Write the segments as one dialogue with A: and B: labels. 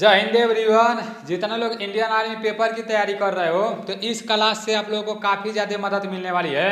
A: जय हिंद एवरीवन। जितना लोग इंडियन आर्मी पेपर की तैयारी कर रहे हो तो इस क्लास से आप लोगों को काफ़ी ज़्यादा मदद मिलने वाली है।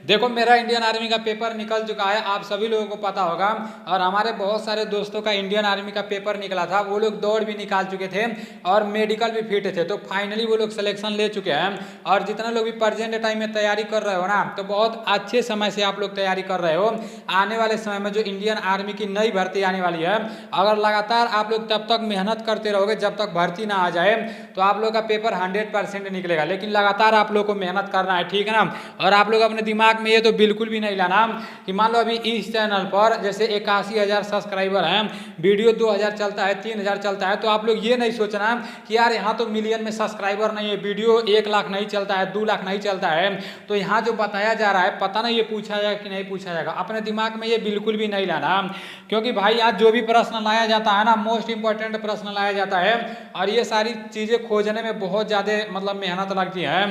A: देखो, मेरा इंडियन आर्मी का पेपर निकल चुका है, आप सभी लोगों को पता होगा। और हमारे बहुत सारे दोस्तों का इंडियन आर्मी का पेपर निकला था, वो लोग दौड़ भी निकाल चुके थे और मेडिकल भी फिट थे, तो फाइनली वो लोग सिलेक्शन ले चुके हैं। और जितना लोग भी प्रेजेंट टाइम में तैयारी कर रहे हो ना, तो बहुत अच्छे समय से आप लोग तैयारी कर रहे हो। आने वाले समय में जो इंडियन आर्मी की नई भर्ती आने वाली है, अगर लगातार आप लोग तब तक मेहनत करते रहोगे जब तक भर्ती ना आ जाए, तो आप लोग का पेपर 100% निकलेगा। लेकिन लगातार आप लोग को मेहनत करना है, ठीक है ना। और आप लोग अपने दिमाग में ये तो बिल्कुल भी नहीं लाना कि मान लो अभी इस चैनल पर जैसे 81,000 सब्सक्राइबर हैं, वीडियो 2,000 चलता है, 3,000 चलता है, तो आप लोग ये नहीं सोचना कि यार यहाँ तो मिलियन में सब्सक्राइबर नहीं है, वीडियो 1 लाख नहीं चलता है, 2 लाख नहीं चलता है, तो यहाँ जो बताया जा रहा है पता नहीं ये पूछा जाएगा कि नहीं पूछा जाएगा। अपने दिमाग में ये बिल्कुल भी नहीं लाना, क्योंकि भाई यहाँ जो भी प्रश्न लाया जाता है ना, मोस्ट इंपॉर्टेंट प्रश्न लाया जाता है और ये सारी चीज़ें खोजने में बहुत ज़्यादा मतलब मेहनत लगती है।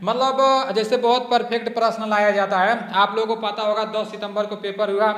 A: मतलब जैसे बहुत परफेक्ट प्रश्न लाया जाता है। आप लोगों को पता होगा 10 सितंबर को पेपर हुआ,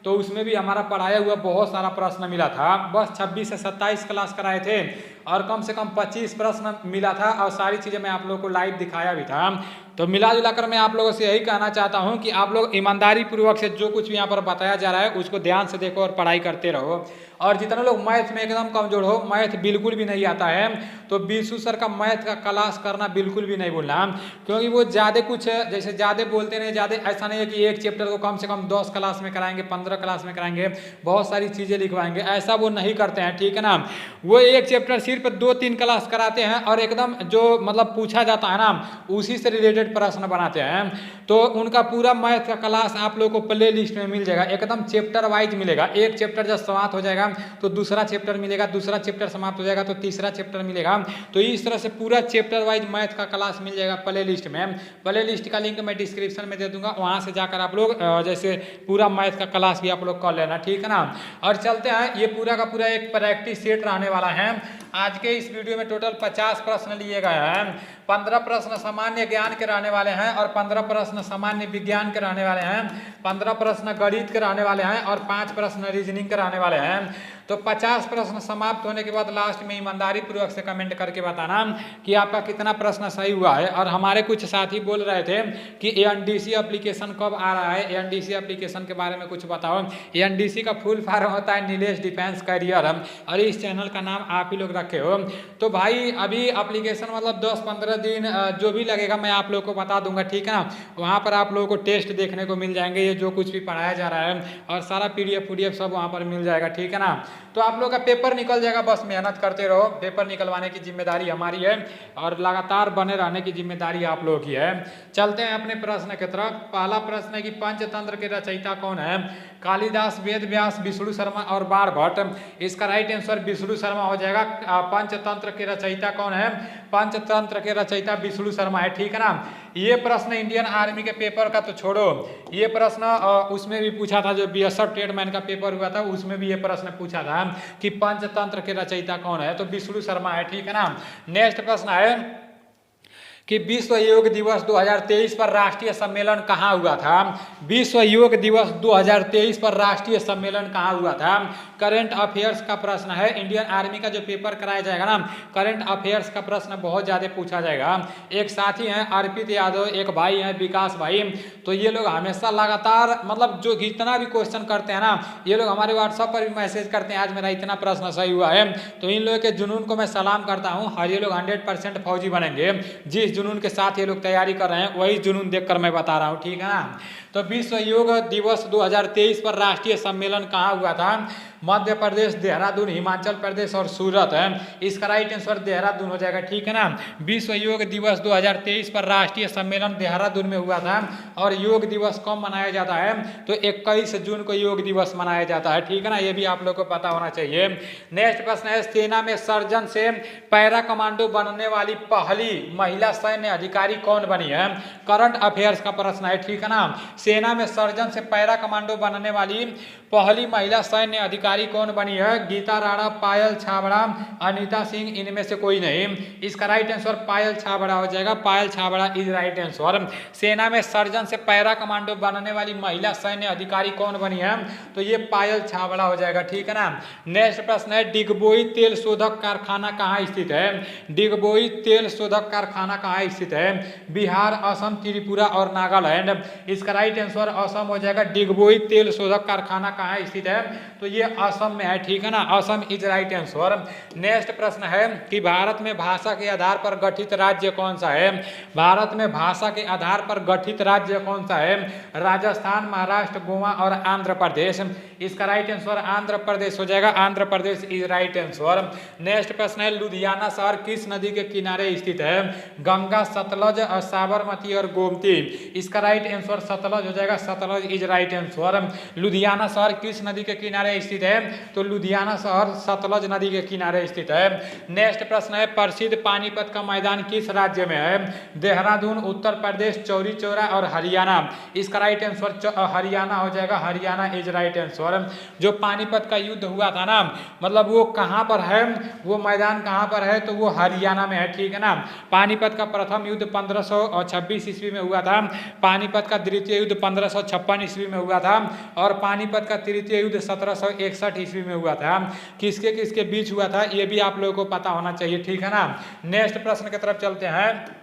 A: तो उसमें भी हमारा पढ़ाया हुआ बहुत सारा प्रश्न मिला था। बस 26 से 27 क्लास कराए थे और कम से कम 25 प्रश्न मिला था और सारी चीज़ें मैं आप लोगों को लाइव दिखाया भी था। तो मिला जुला कर मैं आप लोगों से यही कहना चाहता हूं कि आप लोग ईमानदारी पूर्वक से जो कुछ भी यहाँ पर बताया जा रहा है उसको ध्यान से देखो और पढ़ाई करते रहो। और जितने लोग मैथ में एकदम कमजोर हो, मैथ बिल्कुल भी नहीं आता है, तो बीसू सर का मैथ का क्लास करना बिल्कुल भी नहीं भूलना, क्योंकि वो ज़्यादा कुछ जैसे ज़्यादा बोलते नहीं, ज़्यादा ऐसा नहीं है कि एक चैप्टर को कम से कम 10 क्लास में कराएंगे, 15 क्लास में कराएंगे, बहुत सारी चीज़ें लिखवाएंगे, ऐसा वो नहीं करते हैं, ठीक है ना। वो एक चैप्टर सिर्फ 2-3 क्लास कराते हैं और एकदम जो मतलब पूछा जाता है ना उसी से रिलेटेड प्रश्न बनाते हैं। तो उनका पूरा मैथ का क्लास आप लोगों को प्ले लिस्ट में मिल जाएगा, एकदम चैप्टर वाइज मिलेगा। एक चैप्टर जब समाप्त हो जाएगा तो दूसरा चैप्टर मिलेगा, दूसरा चैप्टर समाप्त हो जाएगा तो तीसरा चैप्टर मिलेगा। तो इस तरह से पूरा चैप्टर वाइज मैथ का क्लास मिल जाएगा प्ले लिस्ट में। प्ले लिस्ट का लिंक मैं डिस्क्रिप्शन में दे दूंगा, वहां से जाकर आप लोग जैसे पूरा मैथ का क्लास भी आप लोग कर लेना, ठीक है ना। और चलते हैं, ये पूरा का पूरा एक प्रैक्टिस सेट रहने वाला है। आज के इस वीडियो में टोटल 50 प्रश्न लिए गए हैं। 15 प्रश्न सामान्य ज्ञान के रहने वाले हैं और 15 प्रश्न सामान्य विज्ञान के रहने वाले हैं, 15 प्रश्न गणित के रहने वाले हैं और 5 प्रश्न रीजनिंग के रहने वाले हैं। तो 50 प्रश्न समाप्त होने के बाद लास्ट में ईमानदारी पूर्वक से कमेंट करके बताना कि आपका कितना प्रश्न सही हुआ है। और हमारे कुछ साथी बोल रहे थे कि एएनडीसी एप्लीकेशन कब आ रहा है, एएनडीसी एप्लीकेशन के बारे में कुछ बताओ। एएनडीसी का फुल फॉर्म होता है नीलेश डिफेंस करियर, और इस चैनल का नाम आप ही लोग रखे हो। तो भाई अभी एप्लीकेशन मतलब 10-15 दिन जो भी लगेगा मैं आप लोग को बता दूंगा, ठीक है ना। वहाँ पर आप लोगों को टेस्ट देखने को मिल जाएंगे, ये जो कुछ भी पढ़ाया जा रहा है और सारा पीडीएफ सब वहाँ पर मिल जाएगा, ठीक है ना। तो आप लोग का पेपर निकल जाएगा, बस मेहनत करते रहो। पेपर निकलवाने की जिम्मेदारी हमारी है और लगातार बने रहने की जिम्मेदारी आप लोगों की है। चलते हैं अपने प्रश्न की तरफ। पहला प्रश्न है कि पंचतंत्र के रचयिता कौन है? कालिदास, वेद व्यास, विष्णु शर्मा और बाणभट्ट। इसका राइट आंसर विष्णु शर्मा हो जाएगा। पंचतंत्र के रचयिता कौन है? पंचतंत्र के रचयिता विष्णु शर्मा है, ठीक है ना। ये प्रश्न इंडियन आर्मी के पेपर का तो छोड़ो, ये प्रश्न उसमें भी पूछा था, जो बीएसएफ ट्रेडमैन का पेपर हुआ था उसमें भी ये प्रश्न पूछा था कि पंचतंत्र के रचयिता कौन है, तो विष्णु शर्मा है, ठीक है ना। नेक्स्ट प्रश्न है कि विश्व योग दिवस 2023 पर राष्ट्रीय सम्मेलन कहाँ हुआ था? विश्व योग दिवस 2023 पर राष्ट्रीय सम्मेलन कहाँ हुआ था? करंट अफेयर्स का प्रश्न है। इंडियन आर्मी का जो पेपर कराया जाएगा ना, करंट अफेयर्स का प्रश्न बहुत ज़्यादा पूछा जाएगा। एक साथी हैं अर्पित यादव, एक भाई हैं विकास भाई, तो ये लोग हमेशा लगातार मतलब जो जितना भी क्वेश्चन करते हैं ना, ये लोग हमारे व्हाट्सएप पर भी मैसेज करते हैं आज मेरा इतना प्रश्न सही हुआ है। तो इन लोगों के जुनून को मैं सलाम करता हूँ और ये लोग 100% फौजी बनेंगे। जिस जुनून के साथ ये लोग तैयारी कर रहे हैं वही जुनून देखकर मैं बता रहा हूँ, ठीक है ना। तो विश्व योग दिवस 2023 पर राष्ट्रीय सम्मेलन कहाँ हुआ था? मध्य प्रदेश, देहरादून, हिमाचल प्रदेश और सूरत है। इसका राइट आंसर देहरादून हो जाएगा, ठीक है ना। विश्व योग दिवस 2023 पर राष्ट्रीय सम्मेलन देहरादून में हुआ था। और योग दिवस कब मनाया जाता है? तो 21 जून को योग दिवस मनाया जाता है, ठीक है ना। ये भी आप लोग को पता होना चाहिए। नेक्स्ट प्रश्न है, सेना में सर्जन से पैरा कमांडो बनने वाली पहली महिला सैन्य अधिकारी कौन बनी है? करंट अफेयर्स का प्रश्न है, ठीक है ना। सेना में सर्जन से पैरा कमांडो बनने वाली पहली महिला सैन्य अधिकारी अधिकारी कौन बनी है? गीता राणा, पायल छाबड़ा, अनीता सिंह, इनमें से कोई नहीं। इसका राइट आंसर पायल छाबड़ा हो जाएगा। पायल छाबड़ा इज राइट आंसर। सेना में सर्जन से पैरा कमांडो बनने वाली महिला सैन्य अधिकारी कौन बनी है? तो ये पायल छाबड़ा हो जाएगा, ठीक है ना। नेक्स्ट प्रश्न है डिगबोई तेल शोधक कारखाना कहाँ स्थित है? डिगबोई तेल शोधक कारखाना कहाँ स्थित है? बिहार, असम, त्रिपुरा और नागालैंड। इसका राइट आंसर असम हो जाएगा। डिगबोई तेल शोधक कारखाना कहाँ स्थित है? तो ये असम में है, ठीक है ना। Assam is right answer. Next प्रश्न है कि भारत में भाषा के आधार पर गठित राज्य कौन सा है? भारत में भाषा के आधार पर गठित राज्य कौन सा है? राजस्थान, महाराष्ट्र, गोवा और आंध्र प्रदेश। इसका राइट आंसर आंध्र प्रदेश हो जाएगा। Andhra Pradesh is right answer. Next प्रश्न है लुधियाना शहर किस नदी के किनारे स्थित है? गंगा, सतलज, साबरमती और गोमती। इसका राइट आंसर सतलज हो जाएगा। Sutlej is right answer. Ludhiana शहर किस नदी के किनारे स्थित है? तो लुधियाना शहर सतलज नदी के किनारे स्थित है। नेक्स्ट प्रश्न है प्रसिद्ध पानीपत का मैदान किस राज्य में है? देहरादून, उत्तर प्रदेश, चौरी चौरा और हरियाणा। इसका राइट आंसर हरियाणा हो जाएगा। Haryana is right answer. जो पानीपत का युद्ध हुआ था ना, मतलब वो कहां पर है, वो मैदान कहां पर है? तो वो हरियाणा में है, ठीक है ना। पानीपत का प्रथम युद्ध 1526 ईस्वी में हुआ था। पानीपत का द्वितीय युद्ध 1556 ईस्वी में हुआ था और पानीपत का तृतीय युद्ध 1761 ईस्वी में हुआ था। किसके किसके बीच हुआ था ये भी आप लोगों को पता होना चाहिए, ठीक है ना। नेक्स्ट प्रश्न की तरफ चलते हैं।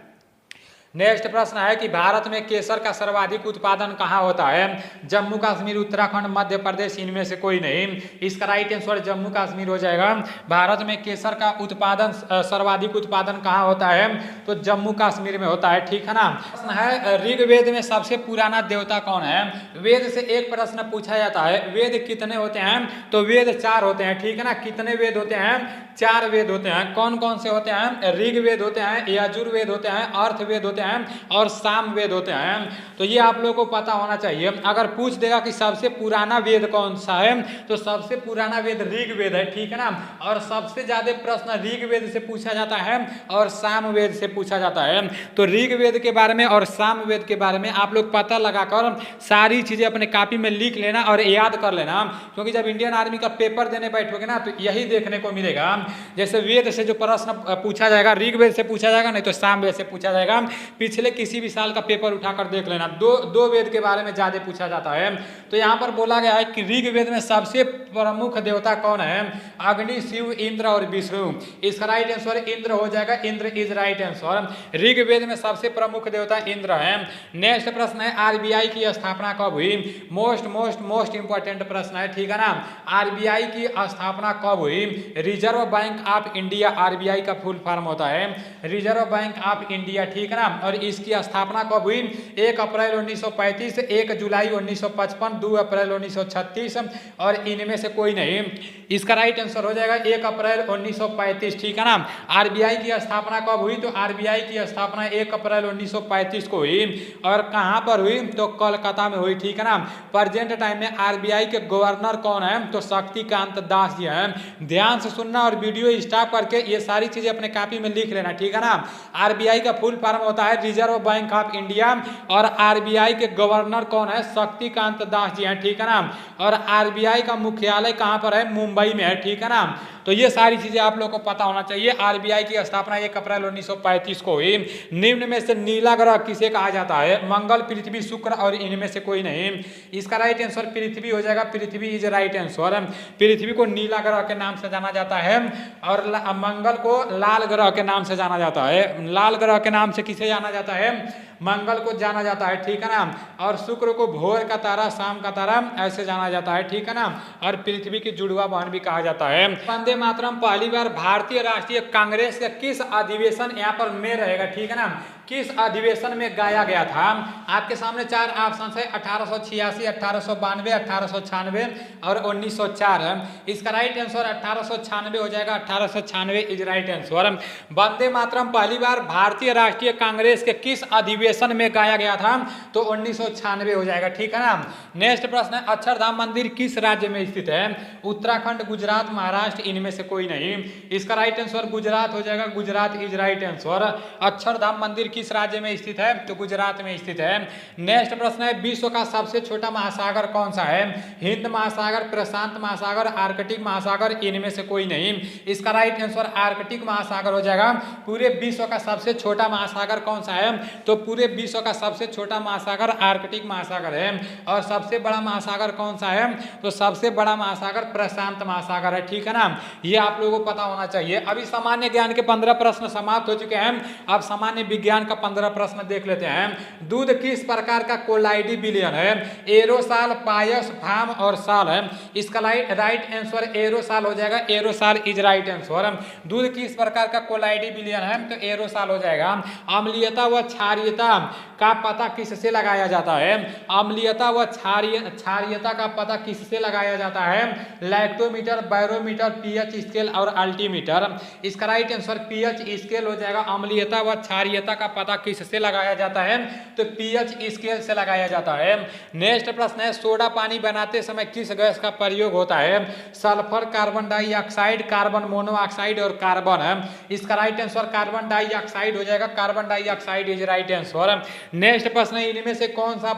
A: नेक्स्ट प्रश्न है कि भारत में केसर का सर्वाधिक उत्पादन कहाँ होता है? जम्मू कश्मीर, उत्तराखंड, मध्य प्रदेश, इनमें से कोई नहीं। इसका राइट आंसर जम्मू कश्मीर हो जाएगा। भारत में केसर का उत्पादन सर्वाधिक उत्पादन कहाँ होता है? तो जम्मू कश्मीर में होता है, ठीक है ना। प्रश्न है ऋग्वेद में सबसे पुराना देवता कौन है? वेद से एक प्रश्न पूछा जाता है। वेद कितने होते हैं? तो वेद 4 होते हैं, ठीक है ना। कितने वेद होते हैं? 4 वेद होते हैं। कौन कौन से होते हैं? ऋग्वेद होते हैं, यजुर्वेद होते हैं, अर्थवेद होते हैं और सामवेद होते हैं। तो ये आप लोगों को पता होना चाहिए। अगर पूछ देगा कि सबसे पुराना वेद कौन सा है, तो सबसे पुराना वेद ऋग्वेद है, ठीक है ना। और सबसे ज्यादा प्रश्न ऋग्वेद से पूछा जाता है और सामवेद से पूछा जाता है। तो ऋग्वेद के बारे में और सामवेद के बारे में आप लोग पता लगाकर सारी चीजें अपने कॉपी में लिख लेना और याद कर लेना, क्योंकि जब इंडियन आर्मी का पेपर देने बैठोगे ना तो यही देखने को मिलेगा। जैसे वेद से जो प्रश्न पूछा जाएगा, ऋग्वेद से पूछा जाएगा, नहीं तो सामवेद से पूछा जाएगा। पिछले किसी भी साल का पेपर उठाकर देख लेना, दो वेद के बारे में ज्यादा पूछा जाता है। तो यहाँ पर बोला गया है कि ऋग्वेद में सबसे प्रमुख देवता कौन है? अग्नि, शिव, इंद्र और विष्णु। इसका राइट आंसर इंद्र हो जाएगा। Indra is right answer. Rigveda में सबसे प्रमुख देवता इंद्र है। नेक्स्ट प्रश्न है आरबीआई की स्थापना कब हुई? मोस्ट इंपॉर्टेंट प्रश्न है, ठीक है ना। आरबीआई की स्थापना कब हुई? Reserve bank of India RBI का फुल फॉर्म होता है, रिजर्व बैंक ऑफ इंडिया, ठीक है ना। और इसकी स्थापना कब हुई? 1 अप्रैल 1935, 1 जुलाई 1955, 2 अप्रैल 1936 और इनमें से कोई नहीं। इसका राइट आंसर हो जाएगा 1 अप्रैल 1935, ठीक है ना। आरबीआई की स्थापना कब हुई? तो आरबीआई की स्थापना 1 अप्रैल 1935 को हुई। और कहां पर हुई? तो कोलकाता में हुई, ठीक है ना। प्रेजेंट टाइम में आरबीआई के गवर्नर कौन है? तो शक्तिकांत दास जी हैं। ध्यान से सुनना और वीडियो स्टॉप करके ये सारी चीजें अपने कॉपी में लिख लेना, ठीक है ना। आरबीआई का फुल फॉर्म होता है रिजर्व बैंक ऑफ इंडिया और आरबीआई के गवर्नर कौन है? शक्तिकांत दास जी हैं, ठीक है ना। और आरबीआई का मुख्यालय कहां पर है? मुंबई में है, ठीक है ना। तो ये सारी चीजें आप लोग को पता होना चाहिए। आरबीआई की स्थापना 1 अप्रैल 1935 को हुई। निम्न में से नीला ग्रह किसे कहा जाता है? मंगल, पृथ्वी, शुक्र और इनमें से कोई नहीं। इसका राइट आंसर पृथ्वी हो जाएगा। पृथ्वी इज राइट आंसर। पृथ्वी को नीला ग्रह के नाम से जाना जाता है और मंगल को लाल ग्रह के नाम से जाना जाता है। लाल ग्रह के नाम से किसे जाना जाता है? मंगल को जाना जाता है, ठीक है ना। और शुक्र को भोर का तारा, शाम का तारा ऐसे जाना जाता है, ठीक है ना। और पृथ्वी की जुड़वा बहन भी कहा जाता है। वंदे मातरम पहली बार भारतीय राष्ट्रीय कांग्रेस का किस अधिवेशन यहाँ पर में रहेगा, ठीक है ना। किस अधिवेशन में गाया गया था? आपके सामने 4 ऑप्शन है 1886, 1892, 1896 और 1904 है। इसका राइट आंसर 1896 हो जाएगा। 1896 is right answer. Vande Mataram पहली बार भारतीय राष्ट्रीय कांग्रेस के किस अधिवेशन अधिवेशन में गाया गया था, तो 1996 हो जाएगा, ठीक है ना। नेक्स्ट प्रश्न है, अक्षरधाम मंदिर किस राज्य में स्थित है? उत्तराखंड, गुजरात, महाराष्ट्र, इनमें से कोई नहीं। इसका राइट आंसर गुजरात हो जाएगा, Gujarat is right answer. Akshardham मंदिर किस राज्य में स्थित है? तो गुजरात में स्थित है। नेक्स्ट प्रश्न है, विश्व का सबसे छोटा महासागर कौन सा है? हिंद महासागर, प्रशांत महासागर, आर्कटिक महासागर, इनमें से कोई नहीं। इसका राइट आंसर आर्कटिक महासागर हो जाएगा। पूरे विश्व का सबसे छोटा महासागर कौन सा है? तो पूरे विश्व का सबसे छोटा महासागर आर्कटिक महासागर है। और सबसे बड़ा महासागर कौन सा है? तो सबसे बड़ा महासागर प्रशांत महासागर है, ठीक है ना। ये आप लोगों को पता होना चाहिए। अभी सामान्य ज्ञान के 15 प्रश्न समाप्त हो चुके हैं। अब सामान्य विज्ञान का 15 प्रश्न देख लेते हैं। दूध किस प्रकार का कोलाइडी विलयन है? एरोसाल, पायस, फार्म और साल है। इसका राइट आंसर एरोसाल हो जाएगा, एरोसाल इज राइट आंसर। दूध किस प्रकार का कोलाइडी विलयन है? तो एरोसाल हो जाएगा। अम्लीयता व क्षारीयता का पता किससे लगाया जाता है? अम्लीयता व क्षारीयता का पता किससे लगाया जाता है? लैक्टोमीटर, बैरोमीटर, पीएच स्केल और अल्टीमीटर। इसका राइट आंसर पीएच स्केल हो जाएगा। अम्लीयता व क्षारीयता का पता किससे लगाया जाता है? तो पीएच स्केल से लगाया जाता है। नेक्स्ट प्रश्न है, सोडा पानी बनाते समय किस गैस का प्रयोग होता है? Sulphur, carbon dioxide, carbon monoxide और कार्बन है। इसका राइट आंसर कार्बन डाइऑक्साइड हो जाएगा, carbon dioxide is right answer. Next प्रश्न है, इनमें से कौन सा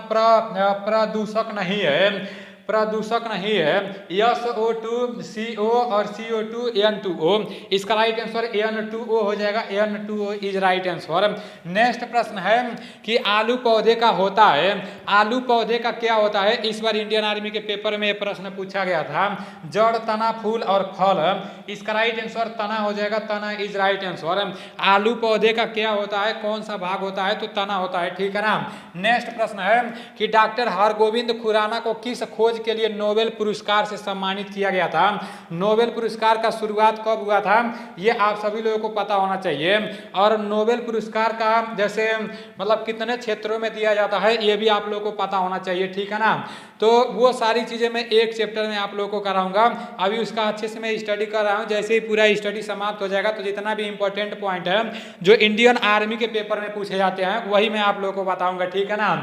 A: प्रदूषक नहीं है? प्रदूषक नहीं है SO2, CO और CO2, N2O। इसका राइट आंसर N2O हो जाएगा, N2O is right answer. Next प्रश्न है कि आलू पौधे का होता है, आलू पौधे का क्या होता है? इस बार इंडियन आर्मी के पेपर में प्रश्न पूछा गया था। जड़, तना, फूल और फल। इसका राइट आंसर तना हो जाएगा, तना इज राइट आंसर। आलू पौधे का क्या होता है? कौन सा भाग होता है? तो तना होता है, ठीक है ना। नेक्स्ट प्रश्न है कि डॉक्टर हरगोविंद खुराना को किस खोज के लिए नोबेल पुरस्कार से सम्मानित किया गया था? नोबेल पुरस्कार का शुरुआत कब हुआ था? ये आप सभी लोगों को पता होना चाहिए। और नोबेल पुरस्कार का जैसे मतलब कितने क्षेत्रों में दिया जाता है, ये भी आप लोगों को पता होना चाहिए, ठीक है ना। तो वो सारी चीजें मैं एक चैप्टर में आप लोगों को कराऊंगा। अभी उसका अच्छे से मैं स्टडी कर रहा हूँ। जैसे ही पूरा स्टडी समाप्त हो जाएगा तो जितना भी इंपॉर्टेंट पॉइंट है जो इंडियन आर्मी के पेपर में पूछे जाते हैं वही मैं आप लोगों को बताऊंगा, ठीक है ना।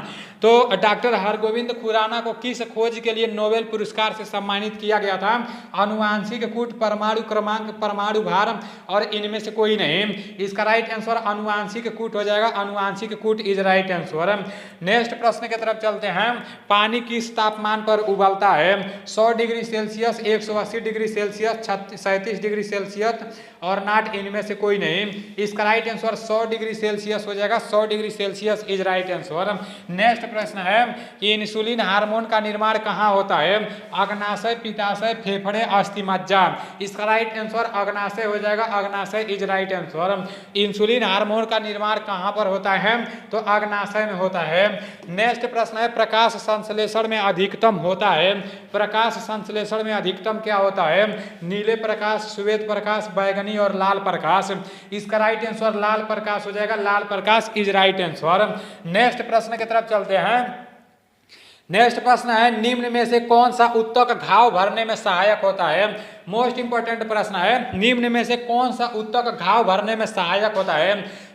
A: तो डॉक्टर हरगोविंद खुराना को किस खोज के लिए नोबेल पुरस्कार से सम्मानित किया गया था? आनुवांशिक कूट, परमाणु क्रमांक, परमाणु भार और इनमें से कोई नहीं। इसका राइट आंसर आनुवांशिक कूट हो जाएगा, आनुवांशिक कूट इज राइट आंसर। नेक्स्ट प्रश्न की तरफ चलते हैं। पानी किस तापमान पर उबलता है? 100 degree Celsius, 180 degree Celsius, 37 degree Celsius और नॉट, इनमें से कोई नहीं। इसका राइट आंसर 100 डिग्री सेल्सियस हो जाएगा, 100 degree Celsius is right answer. Next प्रश्न है कि इंसुलिन हार्मोन का निर्माण कहाँ होता है? अग्नाशय, पित्ताशय, फेफड़े, अस्थिमज्जा। इसका राइट आंसर अग्नाशय हो जाएगा, अग्नाशय is right answer. Insulin hormone का निर्माण कहाँ पर होता है? तो अग्नाशय में होता है। नेक्स्ट प्रश्न है, प्रकाश संश्लेषण में अधिकतम होता है? प्रकाश संश्लेषण में अधिकतम क्या होता है? नीले प्रकाश, श्वेत प्रकाश, बैगनी और लाल प्रकाश। इसका राइट आंसर लाल प्रकाश हो जाएगा, लाल प्रकाश इज राइट आंसर। नेक्स्ट प्रश्न की तरफ चलते हैं। नेक्स्ट प्रश्न है, निम्न में से कौन सा ऊतक घाव भरने में सहायक होता है? मोस्ट इंपोर्टेंट प्रश्न है, निम्न में से कौन सा ऊतक घाव भरने में सहायक होता है?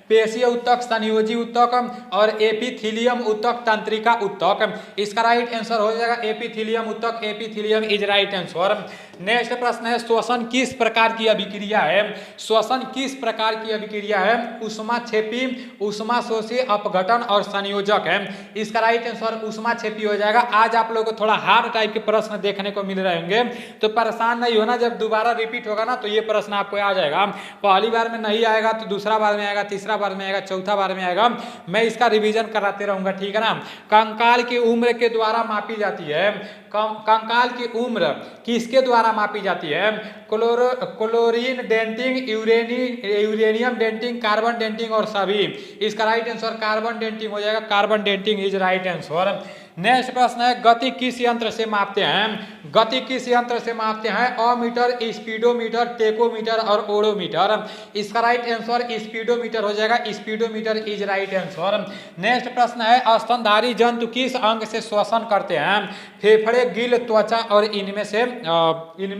A: पेशीय ऊतक, संयोजी ऊतक और एपिथीलियम ऊतक, तंत्रिका ऊतक। इसका राइट आंसर हो जाएगा एपिथीलियम ऊतक, epithelium is right answer. Next प्रश्न है, श्वसन किस प्रकार की अभिक्रिया है? श्वसन किस प्रकार की अभिक्रिया है? ऊष्माक्षेपी, ऊष्माशोषी, अपघटन और संयोजक है। इसका राइट आंसर ऊष्माक्षेपी हो जाएगा। आज आप लोगों को थोड़ा हार्ड टाइप के प्रश्न देखने को मिल रहे होंगे, तो परेशान नहीं होना। जब दोबारा रिपीट होगा ना तो ये प्रश्न आपको आ जाएगा। पहली बार में नहीं आएगा तो दूसरा बार में आएगा, तीसरा बार में आएगा, चौथा बार में आएगा। मैं इसका रिवीजन कराते रहूंगा, ठीक है ना। कंकाल की उम्र के द्वारा मापी जाती है। कंकाल की उम्र किसके द्वारा मापी जाती है? Chlorine denting, uranium denting, carbon denting और सभी। इसका राइट आंसर कार्बन डेंटिंग हो जाएगा, carbon denting is right answer. Next प्रश्न है गति किस यंत्र से मापते हैं? गति किस यंत्र से मापते हैं? अमीटर, स्पीडोमीटर, टेकोमीटर और ओडोमीटर। इसका राइट आंसर स्पीडोमीटर हो जाएगा। Speedometer is right answer. Next प्रश्न है स्तनधारी जंतु किस अंग से श्वसन करते हैं? फेफड़े, गिल, त्वचा और इनमें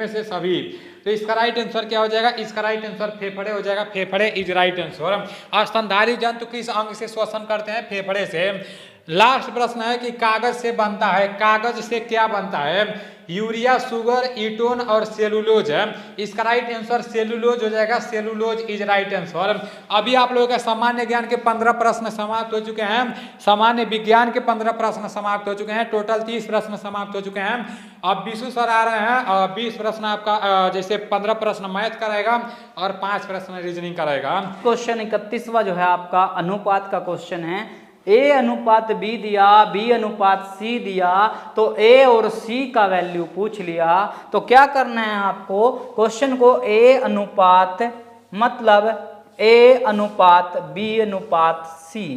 A: से सभी। तो इसका राइट आंसर क्या हो जाएगा? इसका राइट आंसर फेफड़े हो जाएगा। फेफड़े इज राइट आंसर। स्तनधारी जंतु किस अंग से श्वसन करते हैं? फेफड़े से। लास्ट प्रश्न है कि कागज से बनता है, कागज से क्या बनता है? यूरिया, शुगर, ईटोन और सेलुलोज है। इसका राइट आंसर सेलुलोज हो जाएगा। Cellulose is right answer. अभी आप लोगों के सामान्य ज्ञान के 15 प्रश्न समाप्त हो चुके हैं। सामान्य विज्ञान के 15 प्रश्न समाप्त हो चुके हैं। टोटल 30 प्रश्न समाप्त हो चुके हैं। अब विशु सर आ रहे हैं। 20 प्रश्न आपका जैसे 15 प्रश्न मैथ कराएगा और 5 प्रश्न रीजनिंग कराएगा।
B: क्वेश्चन 31वां जो है आपका अनुपात का क्वेश्चन है। ए अनुपात बी दिया, बी अनुपात सी दिया, तो ए और सी का वैल्यू पूछ लिया। तो क्या करना है आपको? क्वेश्चन को ए अनुपात मतलब ए अनुपात बी अनुपात सी,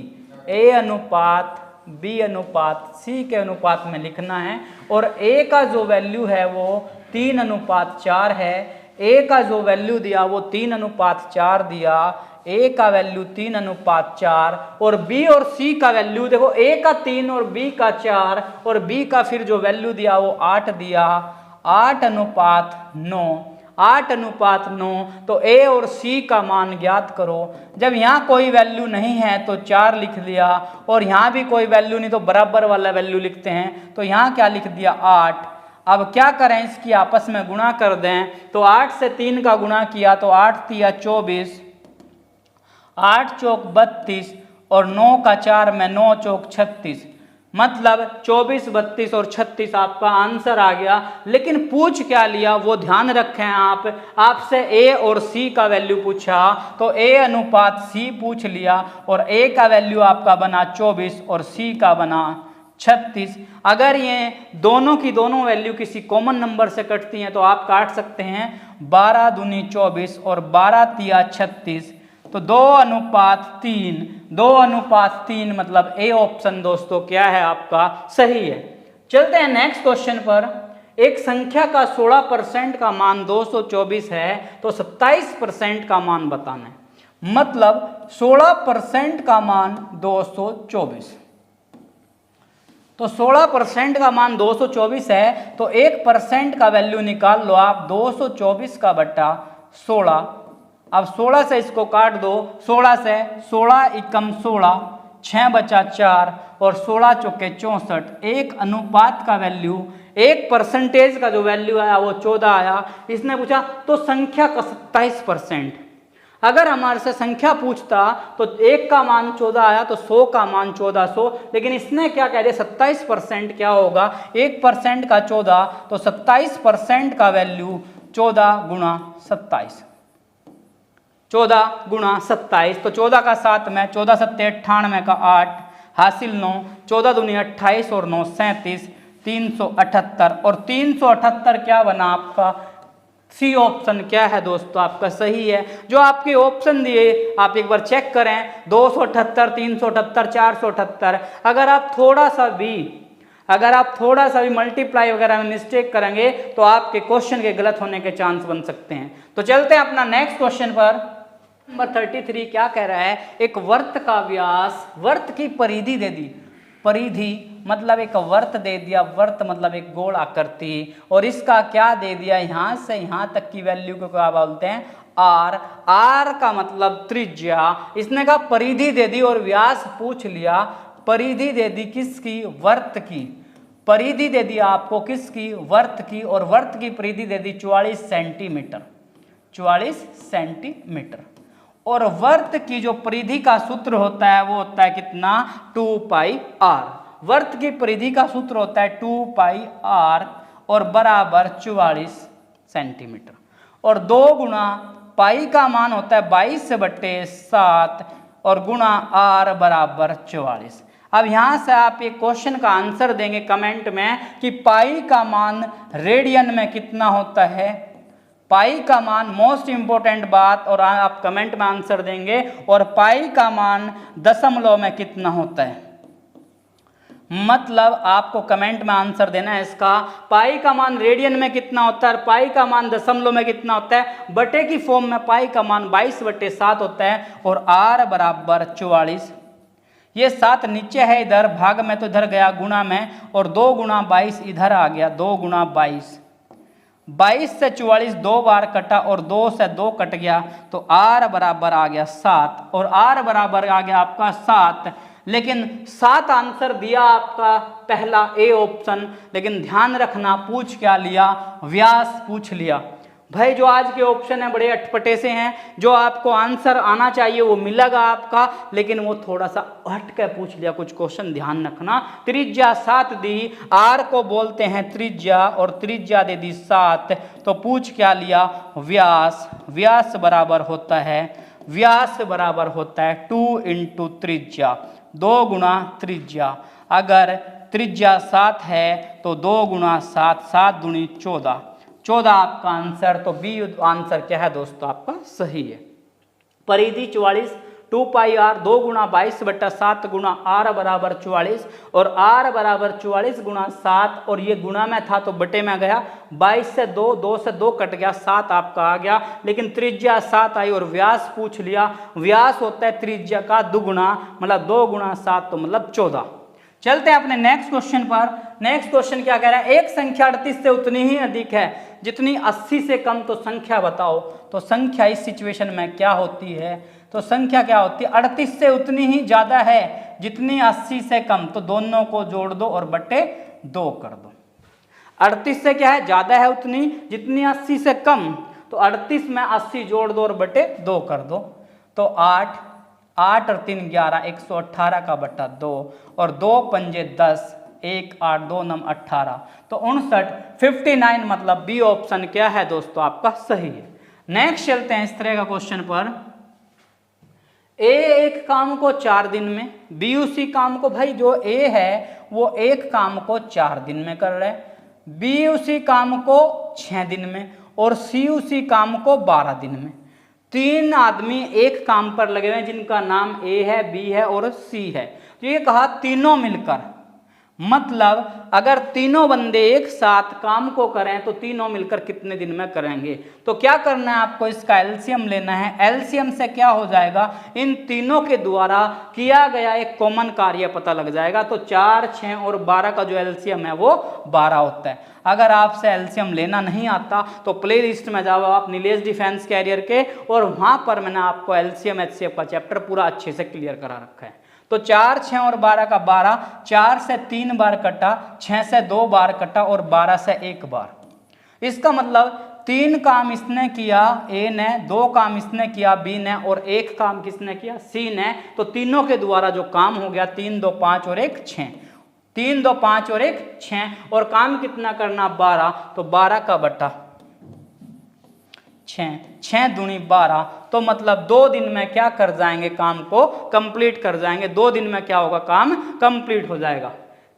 B: ए अनुपात बी अनुपात सी के अनुपात में लिखना है। और ए का जो वैल्यू है वो 3 अनुपात 4 है। ए का जो वैल्यू दिया वो 3 अनुपात 4 दिया। ए का वैल्यू 3 अनुपात 4 और बी और सी का वैल्यू देखो, ए का 3 और बी का 4 और बी का फिर जो वैल्यू दिया वो 8 दिया। 8 अनुपात 9, 8 अनुपात 9। तो ए और सी का मान ज्ञात करो। जब यहाँ कोई वैल्यू नहीं है तो 4 लिख लिया और यहाँ भी कोई वैल्यू नहीं तो बराबर वाला वैल्यू लिखते हैं। तो यहाँ क्या लिख दिया? 8। अब क्या करें? इसकी आपस में गुणा कर दें। तो 8 से 3 का गुणा किया तो 8 तिया 24, 8 चौक 32 और 9 का 4 में 9 चौक 36, मतलब 24, 32 और 36 आपका आंसर आ गया। लेकिन पूछ क्या लिया वो ध्यान रखें आप। आपसे ए और सी का वैल्यू पूछा तो ए अनुपात सी पूछ लिया और ए का वैल्यू आपका बना 24 और सी का बना 36। अगर ये दोनों की दोनों वैल्यू किसी कॉमन नंबर से कटती हैं तो आप काट सकते हैं। 12 दूनी 24 और 12 तिया 36, तो 2 अनुपात 3, 2 अनुपात 3 मतलब ए ऑप्शन दोस्तों क्या है आपका? सही है। चलते हैं नेक्स्ट क्वेश्चन पर। एक संख्या का 16% का मान 224 है तो 27% का मान बताना है। मतलब 16% का मान 224, तो 16% का मान 224 है तो 1% का वैल्यू निकाल लो आप। 224 का बट्टा 16। अब 16 से इसको काट दो। 16 से 16 एकम 16, 6 बचा 4 और 16 चौके 64। एक अनुपात का वैल्यू, 1% का जो वैल्यू आया वो 14 आया। इसने पूछा तो संख्या का 27%। अगर हमारे से संख्या पूछता तो 1 का मान 14 आया तो 100 का मान 1400। लेकिन इसने क्या कह दिया? 27% क्या होगा? 1% का 14, तो 27% का वैल्यू 14 गुणा 27, 14 गुणा 27। तो 14 का 7 में 14 सत्ते 98 का 8 हासिल 9, 14 दूनी 28 और 9 37, 378। और 378 क्या बना आपका? सी ऑप्शन क्या है दोस्तों आपका? सही है। जो आपके ऑप्शन दिए आप एक बार चेक करें। 278, 378, 478। अगर आप थोड़ा सा भी मल्टीप्लाई वगैरह में मिस्टेक करेंगे तो आपके क्वेश्चन के गलत होने के चांस बन सकते हैं। तो चलते हैं अपना नेक्स्ट क्वेश्चन पर। नंबर 33 क्या कह रहा है? एक वर्त का व्यास, वर्त की परिधि दे दी। परिधि मतलब एक वर्त दे दिया। वर्त मतलब एक गोल आकृति और इसका क्या दे दिया? यहाँ से यहाँ तक की वैल्यू को क्या बोलते हैं? आर। आर का मतलब त्रिज्या। इसने कहा परिधि दे दी और व्यास पूछ लिया। परिधि दे दी किसकी? वर्त की। परिधि दे दिया आपको किसकी? वर्त की। और वर्त की परिधि दे दी 44 सेंटीमीटर, 44 सेंटीमीटर। और वर्त की जो परिधि का सूत्र होता है वो होता है कितना? 2 पाई आर। वर्त की परिधि का सूत्र होता है 2 पाई आर और बराबर 44 सेंटीमीटर। और 2 गुणा पाई का मान होता है 22/7 और गुणा आर बराबर 44। अब यहाँ से आप एक क्वेश्चन का आंसर देंगे कमेंट में कि पाई का मान रेडियन में कितना होता है। पाई का मान मोस्ट इंपोर्टेंट बात, और आप कमेंट में आंसर देंगे। और पाई का मान दशमलव में कितना होता है? मतलब आपको कमेंट में आंसर देना है इसका। पाई का मान रेडियन में कितना होता है, पाई का मान दशमलव में कितना होता है, बटे की फॉर्म में पाई का मान 22/7 होता है और r बराबर 44। ये 7 नीचे है इधर, भाग में तो इधर गया गुणा में, और 2 गुणा 22 इधर आ गया, 2 गुणा 22। 22 से 44 2 बार कटा और 2 से 2 कट गया, तो r बराबर आ गया 7 और r बराबर आ गया आपका 7। लेकिन 7 आंसर दिया आपका पहला ए ऑप्शन, लेकिन ध्यान रखना पूछ क्या लिया, व्यास पूछ लिया। भाई जो आज के ऑप्शन है बड़े अटपटे से हैं, जो आपको आंसर आना चाहिए वो मिलेगा आपका, लेकिन वो थोड़ा सा हट के पूछ लिया कुछ क्वेश्चन, ध्यान रखना। त्रिज्या 7 दी, आर को बोलते हैं त्रिज्या, और त्रिज्या दे दी 7, तो पूछ क्या लिया, व्यास। व्यास बराबर होता है, व्यास बराबर होता है 2 × त्रिज्या, 2 गुणा त्रिज्या। अगर त्रिज्या 7 है तो 2 गुणा 7, 7 दूनी 14, 14 आपका आंसर। तो बी आंसर क्या है दोस्तों आपका सही है। परिधि 44, 2 पाई r, 2 गुणा 22/7 गुणा r बराबर 44, और r बराबर 44 गुणा 7, और ये गुणा में था तो बटे में गया, 22 से 2, 2 से 2 कट गया, 7 आपका आ गया। लेकिन त्रिज्या 7 आई और व्यास पूछ लिया। व्यास होता है त्रिज्या का दुगुना, मतलब 2 गुणा 7 तो मतलब 14। चलते हैं अपने नेक्स्ट क्वेश्चन पर। नेक्स्ट क्वेश्चन क्या कह रहा है, एक संख्या 38 से उतनी ही अधिक है जितनी 80 से कम, तो संख्या बताओ। तो संख्या इस सिचुएशन में क्या होती है, तो संख्या क्या होती है, 38 से उतनी ही ज्यादा है जितनी 80 से कम, तो दोनों को जोड़ दो और बटे 2 कर दो। 38 से क्या है, ज्यादा है उतनी जितनी 80 से कम, तो 38 में 80 जोड़ दो और बटे 2 कर दो। तो 8, 8 और 3 11, 118 का बटा 2, और 2 पंजे 10, 1 8, 2 9 18, तो 59, 59 मतलब बी ऑप्शन क्या है दोस्तों आपका सही है। नेक्स्ट चलते हैं इस तरह का क्वेश्चन पर। ए एक काम को 4 दिन में, बी उसी काम को, भाई जो ए है वो एक काम को 4 दिन में कर रहा है, बी उसी काम को 6 दिन में, और सी उसी काम को 12 दिन में। 3 आदमी एक काम पर लगे हुए हैं जिनका नाम ए है, बी है और सी है। तो ये कहा तीनों मिलकर, मतलब अगर तीनों बंदे एक साथ काम को करें तो तीनों मिलकर कितने दिन में करेंगे। तो क्या करना है आपको, इसका एलसीएम लेना है। एलसीएम से क्या हो जाएगा, इन तीनों के द्वारा किया गया एक कॉमन कार्य पता लग जाएगा। तो 4, 6 और 12 का जो एलसीएम है वो 12 होता है। अगर आपसे एलसीएम लेना नहीं आता तो प्ले लिस्ट में जाओ आप नीलेश डिफेंस कैरियर के, और वहां पर मैंने आपको एलसीएम एचसीएफ का चैप्टर पूरा अच्छे से क्लियर करा रखा है। तो 4, 6 और 12 का 12, 4 से 3 बार कटा, 6 से 2 बार कटा और 12 से 1 बार। इसका मतलब 3 काम इसने किया ए ने, 2 काम इसने किया बी ने, और 1 काम किसने किया सी ने। तो तीनों के द्वारा जो काम हो गया 3 2 5 और 1 6, 3 2 5 और 1 6, और काम कितना करना 12, तो 12 का बटा 6, 6 दूनी 12, तो मतलब 2 दिन में क्या कर जाएंगे, काम को कंप्लीट कर जाएंगे। 2 दिन में क्या होगा, काम कंप्लीट हो जाएगा।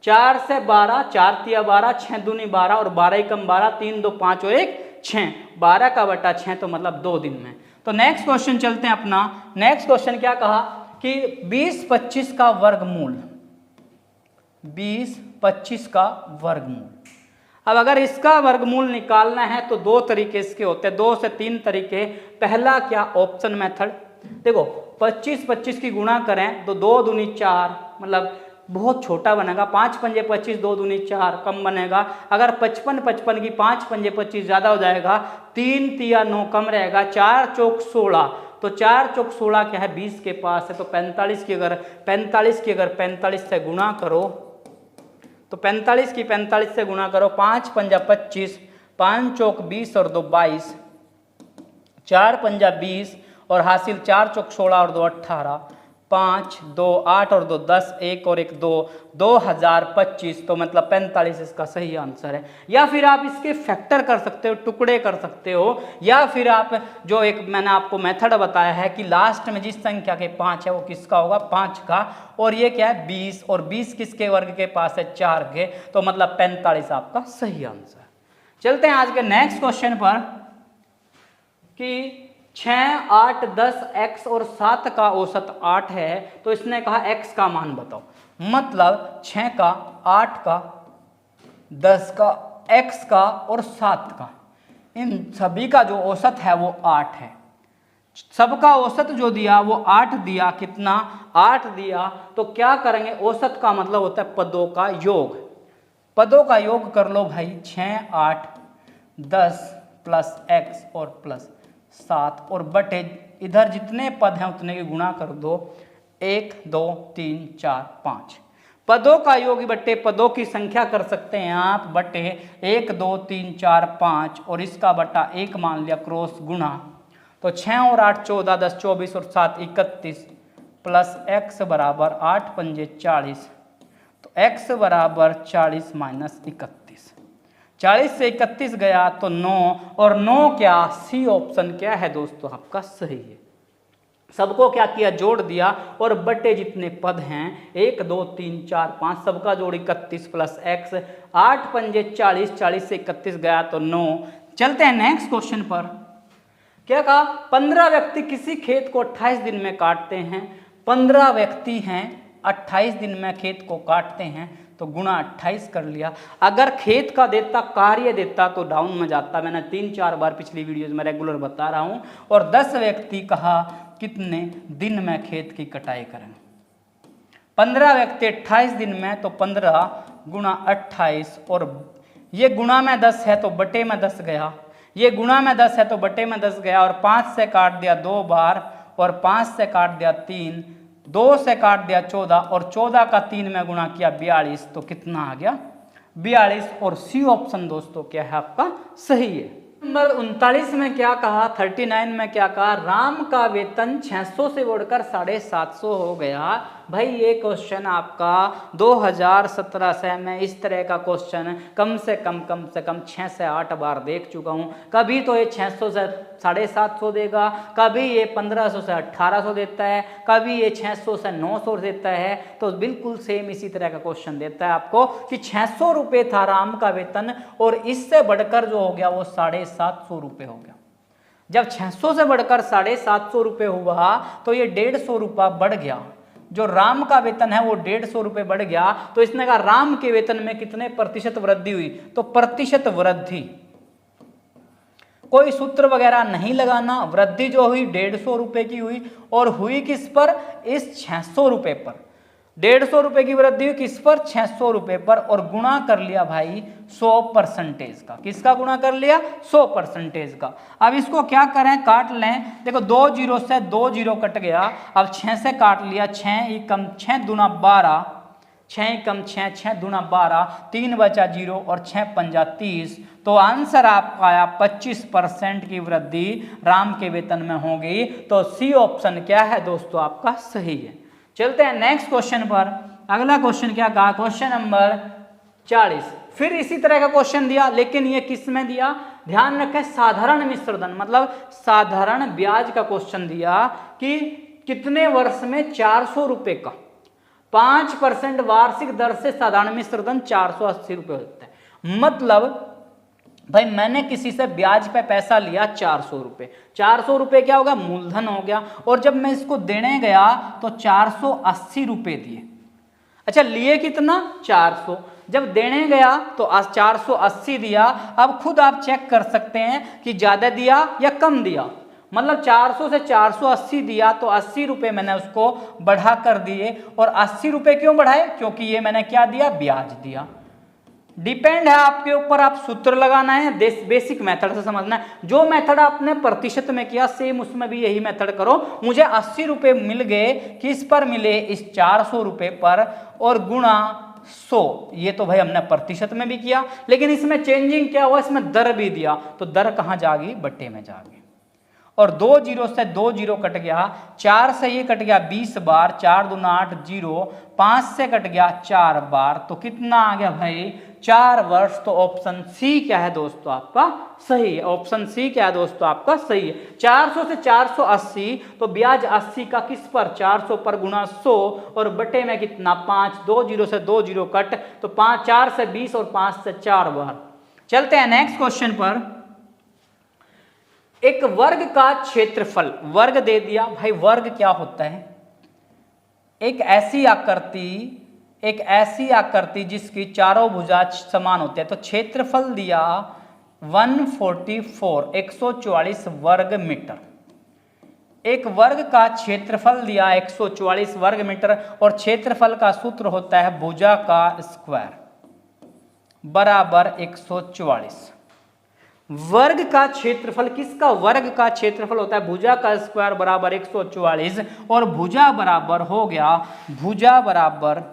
B: 4 से 12, 4 तिया 12, 6 दूनी 12 और 12 कम 12, 3 2 5 और 1 6, 12 का बटा 6, तो मतलब 2 दिन में। तो नेक्स्ट क्वेश्चन चलते हैं अपना। नेक्स्ट क्वेश्चन क्या कहा कि 20 25 का वर्गमूल, 20 25 का वर्गमूल। अब अगर इसका वर्गमूल निकालना है तो 2 तरीके इसके होते हैं, 2 से 3 तरीके। पहला क्या, ऑप्शन मेथड। देखो 25 25 की गुणा करें तो 2 दूनी 4, मतलब बहुत छोटा बनेगा। 5 पंजे 25, 2 दूनी 4, कम बनेगा। अगर 55 55 की 5 पंजे 25 ज़्यादा हो जाएगा। 3 तिया 9 कम रहेगा। 4 चौक 16, तो 4 चौक 16 क्या है 20 के पास है। तो 45 की अगर 45 से गुणा करो, तो 45 की 45 से गुणा करो, 5 पंजा 25, 5 चौक 20 और 2 22, 4 पंजा 20 और हासिल 4 चौक 16 और 2 18, 5 2 8 और 2 10, 1 और 1 2, 2025, तो मतलब 45 इसका सही आंसर है। या फिर आप इसके फैक्टर कर सकते हो, टुकड़े कर सकते हो, या फिर आप जो एक मैंने आपको मेथड बताया है कि लास्ट में जिस संख्या के 5 है वो किसका होगा, 5 का। और ये क्या है 20, और 20 किसके वर्ग के पास है, 4 के, तो मतलब 45 आपका सही आंसर। चलते हैं आज के नेक्स्ट क्वेश्चन पर कि 6 8 10 x और 7 का औसत 8 है, तो इसने कहा x का मान बताओ। मतलब 6 का, 8 का, 10 का, x का और 7 का, इन सभी का जो औसत है वो 8 है। सबका औसत जो दिया वो 8 दिया, कितना 8 दिया। तो क्या करेंगे, औसत का मतलब होता है पदों का योग। पदों का योग कर लो भाई, 6, 8, 10 प्लस x और प्लस 7 और बटे इधर जितने पद हैं उतने की गुणा कर दो, 1, 2, 3, 4, 5। पदों का योग बटे पदों की संख्या कर सकते हैं आप, बटे 1, 2, 3, 4, 5 और इसका बटा 1 मान लिया, क्रॉस गुणा। तो 6 और 8 14, 10 24 और 7 31 प्लस x बराबर 8 पंजे 40। तो x बराबर 40 माइनस 31, 40 से 31 गया तो 9, और 9 क्या, सी ऑप्शन क्या है दोस्तों आपका सही है। सबको क्या किया, जोड़ दिया और बटे जितने पद हैं 1, 2, 3, 4, 5 सबका जोड़ 31 प्लस x, 8 पंजे 40, 40 से 31 गया तो 9। चलते हैं नेक्स्ट क्वेश्चन पर। क्या कहा, 15 व्यक्ति किसी खेत को 28 दिन में काटते हैं। 15 व्यक्ति हैं, 28 दिन में खेत को काटते हैं, तो गुणा 28 कर लिया। अगर खेत का देता, कार्य देता तो डाउन में जाता, मैंने 3-4 बार पिछली वीडियोज में रेगुलर बता रहा हूं। और 10 व्यक्ति कहा कितने दिन में खेत की कटाई करें। 15 व्यक्ति 28 दिन में, तो 15 गुणा 28, और ये गुणा में 10 है तो बटे में 10 गया, ये गुणा में 10 है तो बटे में 10 गया, और 5 से काट दिया 2 बार, और 5 से काट दिया 3, 2 से काट दिया 14, और 14 का 3 में गुणा किया 42, तो कितना आ गया 42। और सी ऑप्शन दोस्तों क्या है आपका सही है। नंबर 39 में क्या कहा, 39 में क्या कहा, राम का वेतन 600 से बढ़कर 750 हो गया। भाई ये क्वेश्चन आपका 2017 से मैं इस तरह का क्वेश्चन कम से कम 6 से 8 बार देख चुका हूँ। कभी तो ये 600 से 750 देगा, कभी ये 1500 से 1800 देता है, कभी ये 600 से 900 देता है। तो बिल्कुल सेम इसी तरह का क्वेश्चन देता है आपको कि 600 रुपये था राम का वेतन, और इससे बढ़कर जो हो गया वो 750 रुपये हो गया। जब 600 से बढ़कर 750 रुपये हुआ तो ये 150 रुपया बढ़ गया। जो राम का वेतन है वो 150 रुपये बढ़ गया। तो इसने कहा राम के वेतन में कितने प्रतिशत वृद्धि हुई, तो प्रतिशत वृद्धि, कोई सूत्र वगैरह नहीं लगाना। वृद्धि जो हुई 150 रुपये की हुई, और हुई किस पर, इस 600 रुपये पर। 150 रुपये की वृद्धि हुई किस पर, 600 रुपये पर, और गुणा कर लिया भाई 100% का। किसका गुणा कर लिया, 100% का। अब इसको क्या करें, काट लें। देखो 2 जीरो से 2 जीरो कट गया, अब 6 से काट लिया, 6 एकम 6 दूना 12, 6 एकम 6, 6 दूना 12, 3 बचा 0 और 6 पंजा 30। तो आंसर आपका आया 25% की वृद्धि राम के वेतन में होगी। तो सी ऑप्शन क्या है दोस्तों आपका सही है। चलते हैं नेक्स्ट क्वेश्चन पर। अगला क्वेश्चन क्या कहा, क्वेश्चन नंबर 40। फिर इसी तरह का क्वेश्चन दिया, लेकिन ये किस में दिया, ध्यान रखें, साधारण मिश्र धन मतलब साधारण ब्याज का क्वेश्चन दिया कि कितने वर्ष में 400 रुपये का 5% वार्षिक दर से साधारण मिश्र धन 480 रुपये होता है। मतलब भाई मैंने किसी से ब्याज पे पैसा लिया 400 रुपये, 400 रुपये क्या होगा, मूलधन हो गया, और जब मैं इसको देने गया तो 480 रुपये दिए। अच्छा लिए कितना, 400, जब देने गया तो 480 दिया। अब खुद आप चेक कर सकते हैं कि ज़्यादा दिया या कम दिया। मतलब 400 से 480 दिया तो 80 रुपये मैंने उसको बढ़ा कर दिए। और 80 रुपये क्यों बढ़ाए, क्योंकि ये मैंने क्या दिया, ब्याज दिया। डिपेंड है आपके ऊपर, आप सूत्र लगाना है, बेसिक मेथड से समझना है। जो मेथड आपने प्रतिशत में किया सेम उसमें भी यही मेथड करो। मुझे 80 रुपये मिल गए, किस पर मिले, इस 400 रुपये पर, और गुणा 100। ये तो भाई हमने प्रतिशत में भी किया, लेकिन इसमें चेंजिंग क्या हुआ, इसमें दर भी दिया। तो दर कहाँ जागी, बट्टे में जागी। और 2 जीरो से 2 जीरो कट गया, 4 से ये कट गया 20 बार, 4 दूना 8 जीरो, 5 से कट गया 4 बार, तो कितना आ गया भाई 4 वर्ष। तो ऑप्शन सी क्या है दोस्तों आपका सही है। ऑप्शन सी क्या है दोस्तों आपका सही है। 400 से 480, तो ब्याज 80 का किस पर, 400 पर गुणा 100, और बटे में कितना 5, 2 जीरो से 2 जीरो कट, तो 5 4 से 20 और 5 से 4 बार। चलते हैं नेक्स्ट क्वेश्चन पर। एक वर्ग का क्षेत्रफल, वर्ग दे दिया भाई। वर्ग क्या होता है, एक ऐसी आकृति एक ऐसी आकृति जिसकी चारों भुजा समान होते हैं, तो क्षेत्रफल दिया 144 वर्ग मीटर। एक वर्ग का क्षेत्रफल दिया 144 वर्ग मीटर और क्षेत्रफल का सूत्र होता है भुजा का स्क्वायर बराबर 144। वर्ग का क्षेत्रफल, किसका वर्ग का क्षेत्रफल होता है भुजा का स्क्वायर बराबर 144 और भुजा बराबर हो गया, भुजा बराबर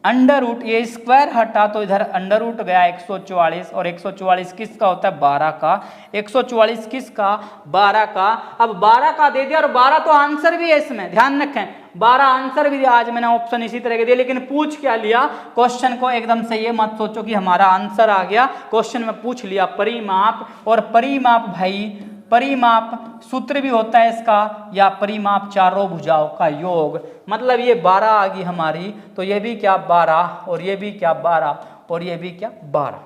B: अंडर रूट, ये स्क्वायर हटा तो इधर अंडर रूट गया 144 और 144 किसका होता है 12 का, 144 किसका 12 का। अब 12 का दे दिया और 12 तो आंसर भी है इसमें, ध्यान रखें 12 आंसर भी दिया। आज मैंने ऑप्शन इसी तरह के दिए, लेकिन पूछ क्या लिया क्वेश्चन को, एकदम से ये मत सोचो कि हमारा आंसर आ गया। क्वेश्चन में पूछ लिया परिमाप, और परिमाप भाई परिमाप सूत्र भी होता है इसका, या परिमाप चारों भुजाओं का योग, मतलब ये 12 आ गई हमारी, तो ये भी क्या 12 और ये भी क्या 12 और ये भी क्या 12।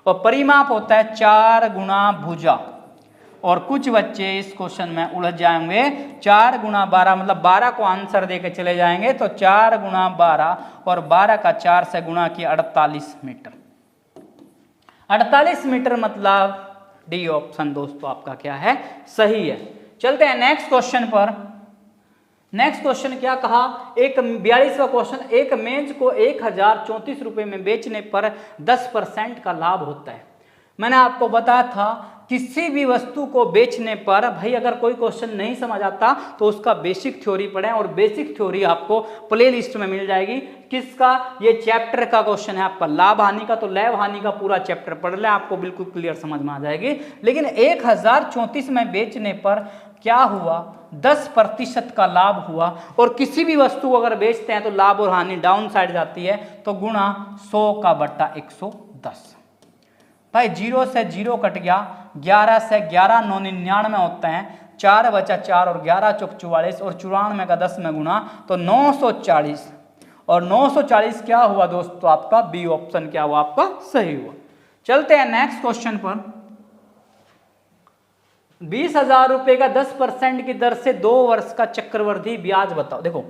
B: और परिमाप होता है 4 गुना भुजा, और कुछ बच्चे इस क्वेश्चन में उलझ जाएंगे, 4 गुना 12 मतलब 12 को आंसर देके चले जाएंगे, तो 4 गुना 12 और 12 का 4 से गुणा किया 48 मीटर। 48 मीटर मतलब डी ऑप्शन दोस्तों आपका क्या है सही है। चलते हैं नेक्स्ट क्वेश्चन पर। नेक्स्ट क्वेश्चन क्या कहा, एक 42वां क्वेश्चन, एक मेज को 1034 रुपए में बेचने पर 10% का लाभ होता है। मैंने आपको बताया था किसी भी वस्तु को बेचने पर भाई अगर कोई क्वेश्चन नहीं समझ आता तो उसका बेसिक थ्योरी पढ़ें, और बेसिक थ्योरी आपको प्ले लिस्ट में मिल जाएगी। किसका, ये चैप्टर का क्वेश्चन है आपका लाभ हानि का, तो लाभ हानि का पूरा चैप्टर पढ़ लें, आपको बिल्कुल क्लियर समझ में आ जाएगी। लेकिन 1034 में बेचने पर क्या हुआ, 10% का लाभ हुआ, और किसी भी वस्तु को अगर बेचते हैं तो लाभ और हानि डाउन साइड जाती है, तो गुणा 100 का बट्टा 110। भाई 0 से 0 कट गया, 11 से 11 999 होते हैं, 4 बचा 4 और 11 चौक 44 और 94 का 10 में गुणा तो 940, और 940 क्या हुआ दोस्तों आपका बी ऑप्शन क्या हुआ आपका सही हुआ। चलते हैं नेक्स्ट क्वेश्चन पर। 20,000 रुपए का 10% की दर से 2 वर्ष का चक्रवृद्धि ब्याज बताओ। देखो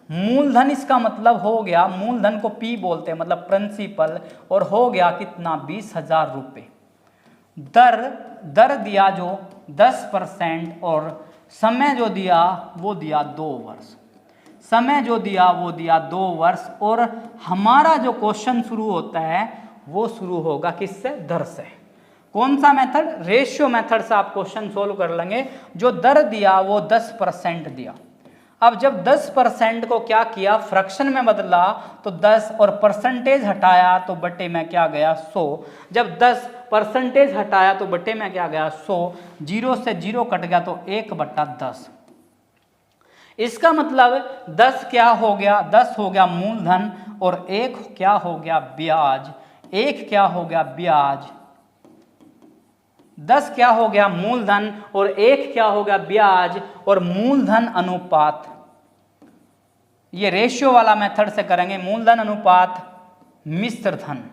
B: मूलधन इसका मतलब हो गया, मूलधन को पी बोलते हैं मतलब प्रिंसिपल, और हो गया कितना 20,000 रुपये। दर दिया जो 10% और समय जो दिया वो दिया 2 वर्ष, समय जो दिया वो दिया 2 वर्ष, और हमारा जो क्वेश्चन शुरू होता है वो शुरू होगा किससे, दर से। कौन सा मेथड, रेशियो मेथड से आप क्वेश्चन सोल्व कर लेंगे। जो दर दिया वो 10% दिया। अब जब 10% को क्या किया फ्रैक्शन में बदला तो 10 और परसेंटेज हटाया तो बटे में क्या गया 100। जब 10 परसेंटेज हटाया तो बटे में क्या गया 100। 0 से 0 कट गया तो 1/10। इसका मतलब 10 क्या हो गया, 10 हो गया मूलधन और 1 क्या हो गया ब्याज। 1 क्या हो गया ब्याज, 10 क्या हो गया मूलधन और 1 क्या हो गया ब्याज, और मूलधन अनुपात, ये रेशियो वाला मेथड से करेंगे, मूलधन अनुपात मिश्र धन।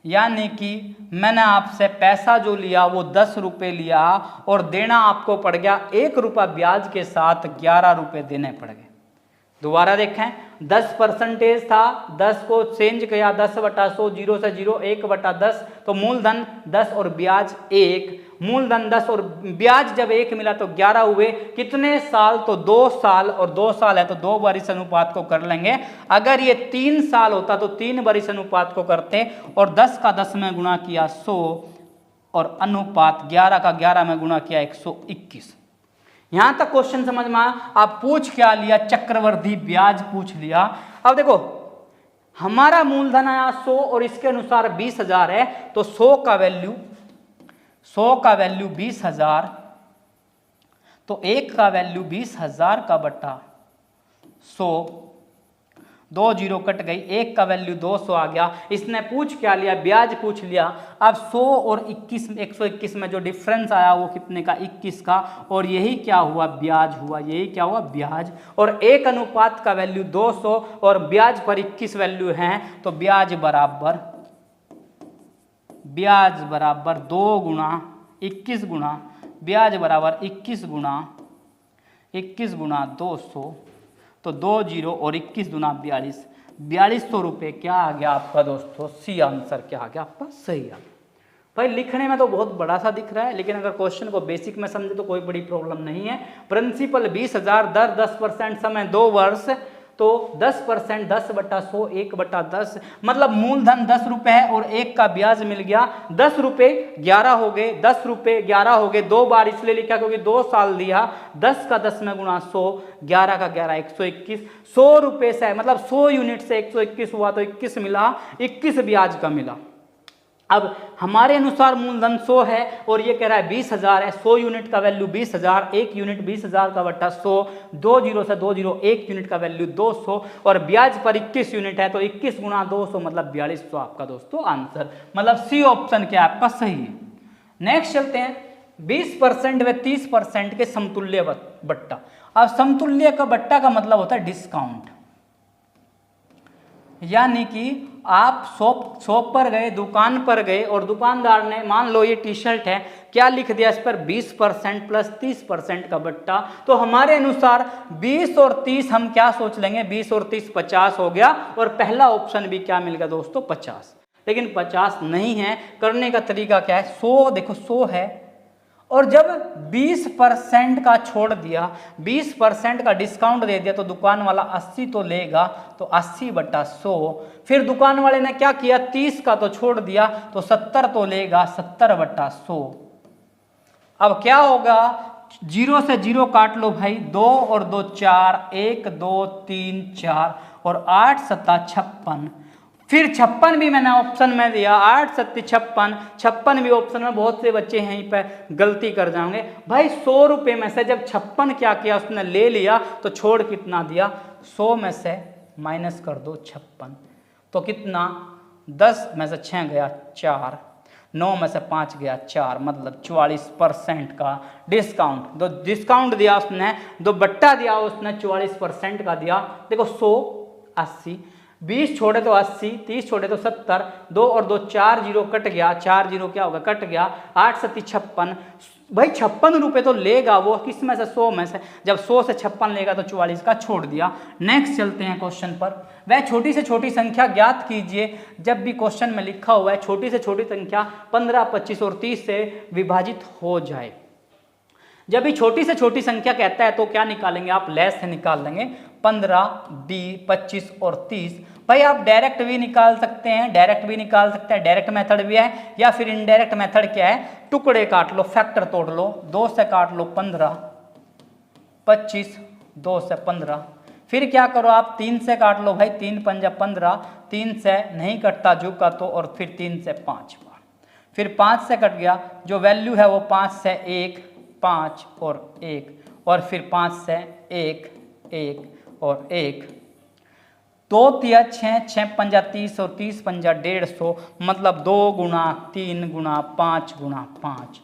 B: यानी कि मैंने आपसे पैसा जो लिया वो 10 रुपये लिया और देना आपको पड़ गया 1 रुपया ब्याज के साथ 11 रुपये देने पड़ गए। दोबारा देखें 10% था, 10 को चेंज किया 10/100, 0 से 0 1/10, तो मूलधन 10 और ब्याज 1, मूलधन 10 और ब्याज जब 1 मिला तो 11 हुए। कितने साल, तो 2 साल, और 2 साल है तो 2 बरिस अनुपात को कर लेंगे। अगर ये 3 साल होता तो 3 बरिस अनुपात को करते, और 10 का 10 में गुणा किया 100 और अनुपात 11 का 11 में गुणा किया 121। यहां तक क्वेश्चन समझ में आया। आप पूछ क्या लिया, चक्रवृद्धि ब्याज पूछ लिया। अब देखो हमारा मूलधन आया 100 और इसके अनुसार 20,000 है, तो 100 का वैल्यू 20,000, तो 1 का वैल्यू 20,000 का बटा 100, 2 0 कट गई, 1 का वैल्यू 200 आ गया। इसने पूछ क्या लिया, ब्याज पूछ लिया। अब 100 और 21 121 में जो डिफरेंस आया वो कितने का 21 का, और यही क्या हुआ ब्याज हुआ, यही क्या हुआ ब्याज। और 1 अनुपात का वैल्यू 200 और ब्याज पर 21 वैल्यू है, तो ब्याज बराबर 2 गुणा 21 गुणा ब्याज बराबर 21 गुणा 200, तो 2 जीरो और 21 दूना 42, 4200 रुपये क्या आ गया आपका दोस्तों, सी आंसर क्या आ गया आपका, सही आ गया। भाई लिखने में तो बहुत बड़ा सा दिख रहा है, लेकिन अगर क्वेश्चन को बेसिक में समझे तो कोई बड़ी प्रॉब्लम नहीं है। प्रिंसिपल 20,000, दर 10%, समय 2 वर्ष, तो 10%, 10/100, 1/10, मतलब मूलधन 10 रुपए है और 1 का ब्याज मिल गया 10 रुपये, 11 हो गए, 10 रुपये 11 हो गए, 2 बार इसलिए लिखा क्योंकि 2 साल दिया, 10 का 10 में गुणा 100, 11 का 11, 121, 100 रुपये से मतलब 100 यूनिट से 121 हुआ तो 21 मिला, 21 ब्याज का मिला। अब हमारे अनुसार मूलधन 100 है और ये कह रहा है 20,000 है, 100 यूनिट का वैल्यू 20,000, 1 यूनिट 20,000 का बट्टा 100, 2 जीरो से 2 जीरो, 1 यूनिट का वैल्यू 200 और ब्याज पर 21 यूनिट है तो 21 गुणा 200 मतलब 4200 आपका दोस्तों आंसर, मतलब सी ऑप्शन क्या आपका सही है। नेक्स्ट चलते हैं, 20% व 30% के समतुल्य बट्टा। अब समतुल्य का बट्टा का मतलब होता है डिस्काउंट, यानी कि आप शॉप पर गए, दुकान पर गए और दुकानदार ने, मान लो ये टी शर्ट है, क्या लिख दिया इस पर 20% प्लस 30% का बट्टा, तो हमारे अनुसार 20 और 30 हम क्या सोच लेंगे, 20 और 30 50 हो गया और पहला ऑप्शन भी क्या मिल गया दोस्तों 50, लेकिन 50 नहीं है। करने का तरीका क्या है, 100 देखो 100 है और जब 20% का छोड़ दिया, 20% का डिस्काउंट दे दिया तो दुकान वाला 80 तो लेगा, तो 80/100, फिर दुकान वाले ने क्या किया 30 का तो छोड़ दिया तो 70 तो लेगा, 70/100। अब क्या होगा, 0 से 0 काट लो भाई, 2 और 2 4, 1 2 3 4 और 8 7 56, फिर 56 भी मैंने ऑप्शन में दिया, 8 7 56, 56 भी ऑप्शन में, बहुत से बच्चे यहीं पे गलती कर जाएंगे भाई। 100 रुपये में से जब 56 क्या किया उसने ले लिया तो छोड़ कितना दिया, 100 में से माइनस कर दो 56, तो कितना 10 में से 6 गया 4, 9 में से 5 गया 4, मतलब 44% का डिस्काउंट। तो डिस्काउंट दिया उसने, दो बट्टा दिया उसने 44% का दिया। देखो 100 80, 20 छोड़े तो 80, 30 छोड़े तो 70, 2 और 2 4 जीरो कट गया, 4 जीरो क्या होगा कट गया, 8 7 56, भाई 56 रुपये तो लेगा वो, किस में से 100 में से, जब 100 से 56 लेगा तो 44 का छोड़ दिया। नेक्स्ट चलते हैं क्वेश्चन पर, वह छोटी से छोटी संख्या ज्ञात कीजिए। जब भी क्वेश्चन में लिखा हुआ है छोटी से छोटी संख्या 15, 25 और 30 से विभाजित हो जाए, जब भी छोटी से छोटी संख्या कहता है तो क्या निकालेंगे आप, लेस से निकाल लेंगे, 15, 25 और 30। भाई आप डायरेक्ट भी निकाल सकते हैं, डायरेक्ट भी निकाल सकते हैं, डायरेक्ट मेथड भी है, या फिर इनडायरेक्ट मेथड क्या है, टुकड़े काट लो, फैक्टर तोड़ लो, 2 से काट लो 15, 25, 2 से 15, फिर क्या करो आप 3 से काट लो भाई, 3 पंजा 15, 3 से नहीं कटता जू का तो, और फिर 3 से 5 बार, फिर 5 से कट गया, जो वैल्यू है वो 5 से 1, 5 और 1, और फिर 5 से 1, 1 और 1, 2 तिया 6, 6 पंजा 30 और 30 पंजा 150, मतलब 2 गुणा 3 गुणा 5 गुणा 5,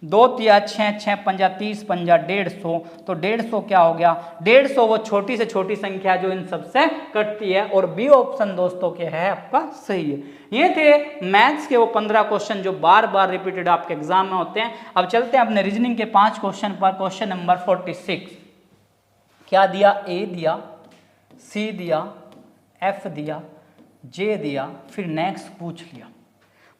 B: 2 तिया 6, 6 पंजा 30 पंजा 150, तो 150 क्या हो गया, 150 वो छोटी से छोटी संख्या जो इन सबसे कटती है, और बी ऑप्शन दोस्तों के है आपका सही है। ये थे मैथ्स के वो 15 क्वेश्चन जो बार बार रिपीटेड आपके एग्जाम में होते हैं। अब चलते हैं अपने रीजनिंग के 5 क्वेश्चन पर। क्वेश्चन नंबर 46, क्या दिया, ए दिया, सी दिया, एफ दिया, जे दिया, फिर नेक्स्ट पूछ लिया।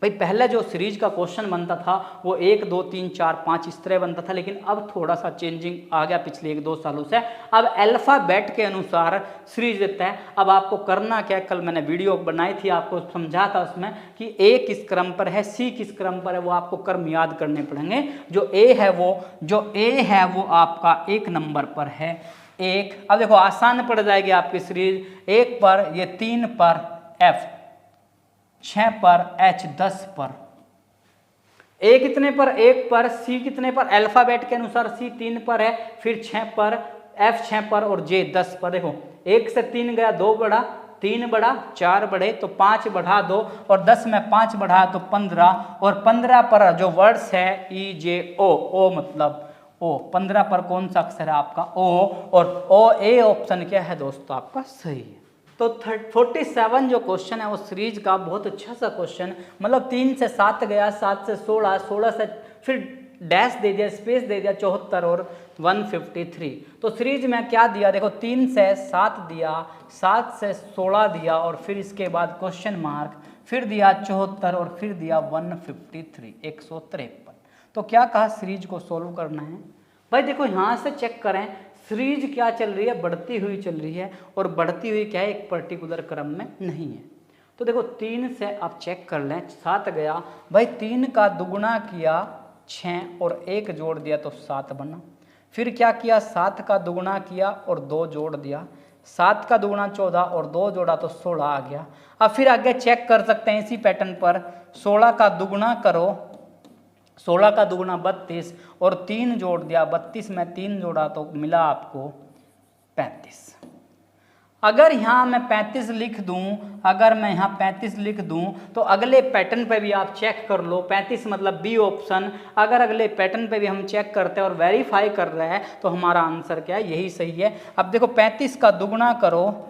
B: भाई पहले जो सीरीज का क्वेश्चन बनता था वो 1 2 3 4 5 इस तरह बनता था, लेकिन अब थोड़ा सा चेंजिंग आ गया पिछले 1-2 सालों से। अब अल्फाबेट के अनुसार सीरीज देता है। अब आपको करना क्या है, कल मैंने वीडियो बनाई थी, आपको समझा था उसमें कि ए किस क्रम पर है, सी किस क्रम पर है, वो आपको क्रम याद करने पड़ेंगे। जो ए है वो आपका 1 नंबर पर है, 1। अब देखो आसान पड़ जाएगी आपकी सीरीज, 1 पर, ये 3 पर एफ, 6 पर एच, 10 पर ए कितने पर, 1 पर, सी कितने पर, अल्फाबेट के अनुसार सी 3 पर है, फिर 6 पर, एफ 6 पर और जे 10 पर। देखो 1 से 3 गया, 2 बढ़ा, 3 बढ़ा, 4 बढ़े तो 5 बढ़ा 2, और 10 में 5 बढ़ा तो 15, और 15 पर जो वर्ड्स है ई जे ओ मतलब ओ, 15 पर कौन सा अक्षर है आपका ओ, और ओ ए ऑप्शन क्या है दोस्तों आपका सही है। तो 47 जो क्वेश्चन है वो सीरीज का बहुत अच्छा सा क्वेश्चन, मतलब 3 से 7 गया, 7 से 16, 16 से फिर डैश दे दिया, स्पेस दे दिया 74 और 153। तो सीरीज में क्या दिया देखो, 3 से 7 दिया, 7 से 16 दिया और फिर इसके बाद क्वेश्चन मार्क, फिर दिया 74 और फिर दिया 153, 153। तो क्या कहा, सीरीज को सोल्व करना है। भाई देखो यहाँ से चेक करें सीरीज क्या चल रही है, बढ़ती हुई चल रही है और बढ़ती हुई क्या है, एक पर्टिकुलर क्रम में नहीं है। तो देखो 3 से आप चेक कर लें, 7 गया भाई, 3 का दुगुना किया 6 और 1 जोड़ दिया तो 7 बना। फिर क्या किया, 7 का दुगुना किया और 2 जोड़ दिया, 7 का दुगुना 14 और 2 जोड़ा तो 16 आ गया। अब फिर आगे चेक कर सकते हैं इसी पैटर्न पर, 16 का दुगुना करो, 16 का दुगुना 32 और 3 जोड़ दिया, 32 में 3 जोड़ा तो मिला आपको 35। अगर यहाँ मैं 35 लिख दूं, अगर मैं यहाँ 35 लिख दूं तो अगले पैटर्न पे भी आप चेक कर लो, 35 मतलब बी ऑप्शन। अगर अगले पैटर्न पे भी हम चेक करते हैं और वेरीफाई कर रहे हैं तो हमारा आंसर क्या है, यही सही है। अब देखो 35 का दुगुना करो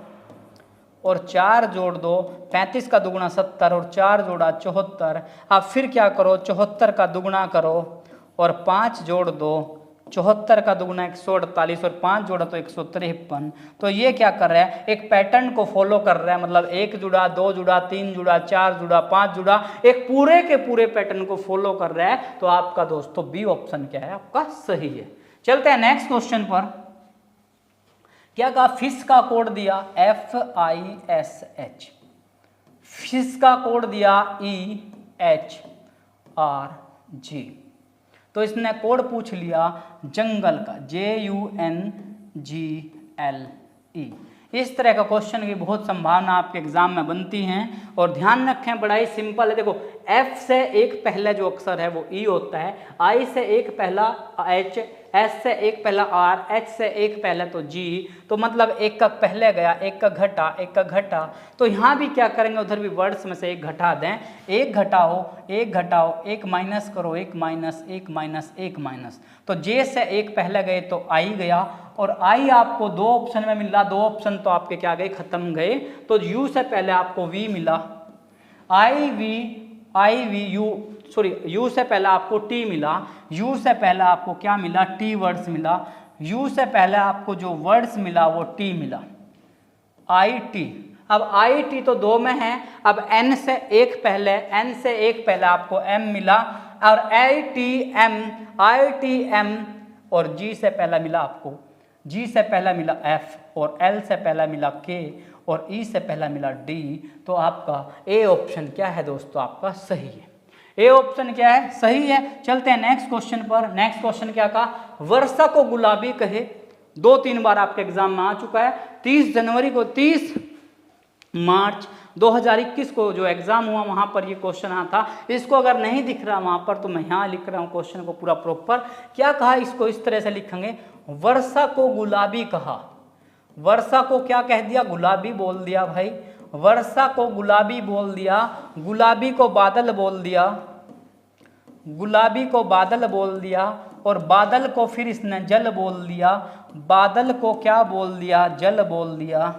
B: और 4 जोड़ दो, 35 का दुगुना 70 और 4 जोड़ा 74। अब फिर क्या करो, 74 का दुगुना करो और 5 जोड़ दो, 74 का दुगुना 148 और 5 जोड़ा तो 153। तो ये क्या कर रहा है, एक पैटर्न को फॉलो कर रहा है, मतलब 1 जुड़ा, 2 जुड़ा, 3 जुड़ा, 4 जुड़ा, 5 जुड़ा, एक पूरे के पूरे पैटर्न को फॉलो कर रहा है। तो आपका दोस्तों बी ऑप्शन क्या है, आपका सही है। चलते हैं नेक्स्ट क्वेश्चन पर। क्या कहा, फिश का कोड दिया FISH, फिश का कोड दिया EHRG। तो इसने कोड पूछ लिया जंगल का, JUNGLE। इस तरह का क्वेश्चन की बहुत संभावना आपके एग्जाम में बनती हैं और ध्यान रखें, बड़ा ही सिंपल है। देखो F से एक पहले जो अक्षर है वो E होता है, I से एक पहला H, S से एक पहला R, H से एक पहले तो G। तो मतलब एक का पहले गया, एक का घटा, एक का घटा। तो यहाँ भी क्या करेंगे, उधर भी वर्ड्स में से एक घटा दें, एक घटाओ, एक घटाओ, एक माइनस करो, एक माइनस, एक माइनस, एक माइनस। तो J से एक पहले गए तो I गया और I आपको 2 ऑप्शन में मिला, 2 ऑप्शन तो आपके क्या गए, खत्म गए। तो U से पहले आपको V मिला, U से पहले आपको T मिला, U से पहले आपको क्या मिला, T वर्ड्स मिला, U से पहले आपको जो वर्ड्स मिला वो T मिला, IT। अब IT तो 2 में है, अब N से एक पहले आपको M मिला और ITM और G से पहला मिला आपको, G से पहला मिला F और L से पहला मिला K और E से पहला मिला D। तो आपका A ऑप्शन क्या है दोस्तों, आपका सही है। ए ऑप्शन क्या है, सही है। चलते हैं नेक्स्ट क्वेश्चन पर। नेक्स्ट क्वेश्चन क्या कहा, वर्षा को गुलाबी कहे, 2-3 बार आपके एग्जाम में आ चुका है। 30 मार्च 2021 को जो एग्जाम हुआ वहां पर ये क्वेश्चन आया था। इसको अगर नहीं दिख रहा वहां पर तो मैं यहाँ लिख रहा हूँ क्वेश्चन को पूरा प्रॉपर। क्या कहा, इसको इस तरह से लिखेंगे, वर्षा को गुलाबी कहा। वर्षा को क्या कह दिया, गुलाबी बोल दिया भाई, वर्षा को गुलाबी बोल दिया, गुलाबी को बादल बोल दिया, गुलाबी को बादल बोल दिया और बादल को फिर इसने जल बोल दिया, बादल को क्या बोल दिया, जल बोल दिया,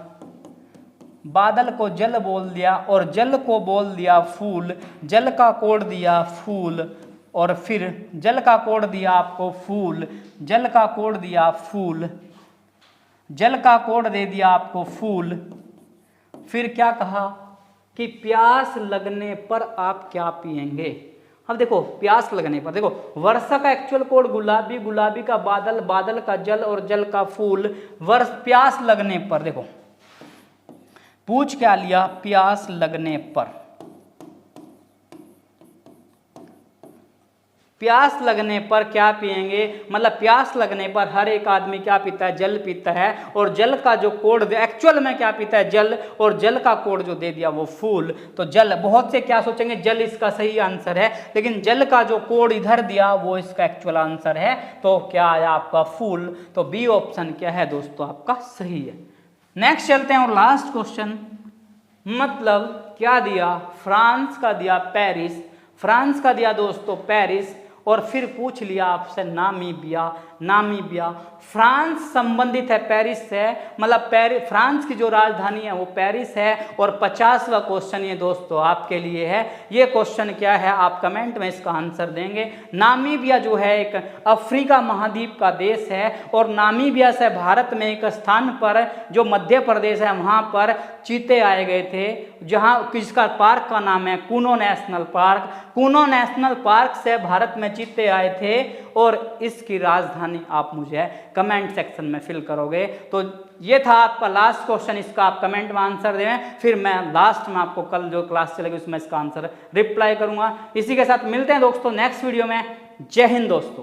B: बादल को जल बोल दिया और जल को बोल दिया फूल, जल का कोड दिया फूल और फिर जल का कोड दिया आपको फूल, जल का कोड दिया फूल, जल का कोड दे दिया आपको फूल। फिर क्या कहा कि प्यास लगने पर आप क्या पिएंगे। अब देखो प्यास लगने पर, देखो वर्षा का एक्चुअल कोड गुलाबी, गुलाबी का बादल, बादल का जल और जल का फूल। प्यास लगने पर देखो पूछ क्या लिया, प्यास लगने पर, प्यास लगने पर क्या पिएंगे, मतलब प्यास लगने पर हर एक आदमी क्या पीता है, जल पीता है और जल का जो कोड एक्चुअल में क्या पीता है, जल, और जल का कोड जो दे दिया वो फूल। तो जल, बहुत से क्या सोचेंगे जल इसका सही आंसर है, लेकिन जल का जो कोड इधर दिया वो इसका एक्चुअल आंसर है। तो क्या आया आपका फूल। तो बी ऑप्शन क्या है दोस्तों, आपका सही है। नेक्स्ट चलते हैं और लास्ट क्वेश्चन, मतलब क्या दिया, फ्रांस का दिया पेरिस, फ्रांस का दिया दोस्तों पेरिस और फिर पूछ लिया आपसे नामीबिया। नामीबिया फ्रांस संबंधित है, पेरिस है, मतलब फ्रांस की जो राजधानी है वो पेरिस है। और 50वां क्वेश्चन ये दोस्तों आपके लिए है। ये क्वेश्चन क्या है आप कमेंट में इसका आंसर देंगे। नामीबिया जो है एक अफ्रीका महाद्वीप का देश है और नामीबिया से भारत में एक स्थान पर जो मध्य प्रदेश है वहाँ पर चीते आए गए थे, जहाँ किसका पार्क का नाम है Kuno national park. Kuno national park से भारत में चीते आए थे और इसकी राजधानी आप मुझे कमेंट सेक्शन में फिल करोगे। तो ये था आपका लास्ट क्वेश्चन, इसका आप कमेंट में आंसर दें, फिर मैं लास्ट में आपको कल जो क्लास चलेगी उसमें इसका आंसर रिप्लाई करूंगा। इसी के साथ मिलते हैं दोस्तों नेक्स्ट वीडियो में। जय हिंद दोस्तों।